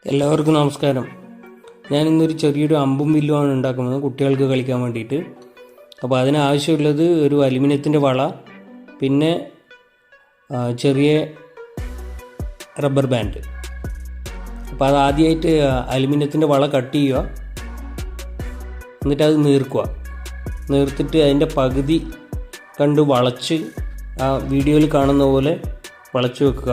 എല്ലാവർക്കും നമസ്കാരം. ഞാൻ ഇന്നൊരു ചെറിയൊരു അമ്പും വില്ലുമാണ് ഉണ്ടാക്കുന്നത് കുട്ടികൾക്ക് കളിക്കാൻ വേണ്ടിയിട്ട്. അപ്പോൾ അതിനാവശ്യമുള്ളത് ഒരു അലുമിനിയത്തിൻ്റെ വള, പിന്നെ ചെറിയ റബ്ബർ ബാൻഡ്. അപ്പോൾ അത് ആദ്യമായിട്ട് അലുമിനിയത്തിൻ്റെ വള കട്ട് ചെയ്യുക, എന്നിട്ട് അത് നീർത്തിട്ട് അതിൻ്റെ പകുതി കണ്ട് വളച്ച് ആ വീഡിയോയിൽ കാണുന്ന പോലെ വളച്ച് വെക്കുക.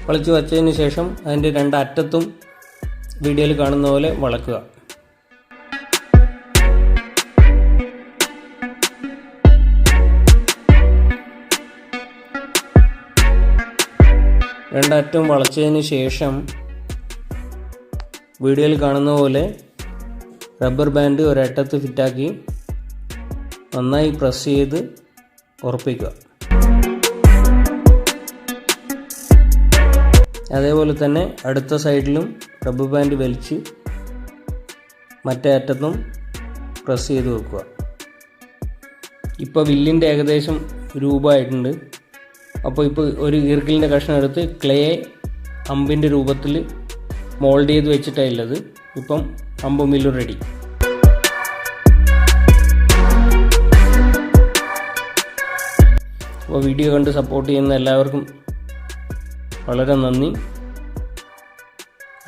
വളച്ച് വച്ചതിന് ശേഷം അതിൻ്റെ രണ്ടറ്റത്തും വീഡിയോയിൽ കാണുന്ന പോലെ വളക്കുക. രണ്ടറ്റവും വളച്ചതിന് ശേഷം വീഡിയോയിൽ കാണുന്ന പോലെ റബ്ബർ ബാൻഡ് ഒരറ്റത്ത് ഫിറ്റാക്കി നന്നായി പ്രസ് ചെയ്ത് ഉറപ്പിക്കുക. അതേപോലെ തന്നെ അടുത്ത സൈഡിലും റബ്ബർ ബാൻഡ് വലിച്ച് മറ്റേ അറ്റത്തും പ്രസ് ചെയ്ത് വെക്കുക. ഇപ്പോൾ വില്ലിൻ്റെ ഏകദേശം രൂപമായിട്ടുണ്ട്. അപ്പോൾ ഇപ്പോൾ ഒരു ഈർക്കിലിൻ്റെ കഷ്ണം എടുത്ത് ക്ലേ അമ്പിൻ്റെ രൂപത്തിൽ മോൾഡ് ചെയ്ത് വെച്ചിട്ടുള്ളത്. ഇപ്പം അമ്പും വില്ലും റെഡി. അപ്പോൾ വീഡിയോ കണ്ട് സപ്പോർട്ട് ചെയ്യുന്ന എല്ലാവർക്കും വളരെ നന്ദി.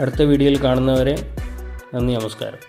അടുത്ത വീഡിയോയിൽ കാണുന്നവരെ നന്ദി, നമസ്കാരം.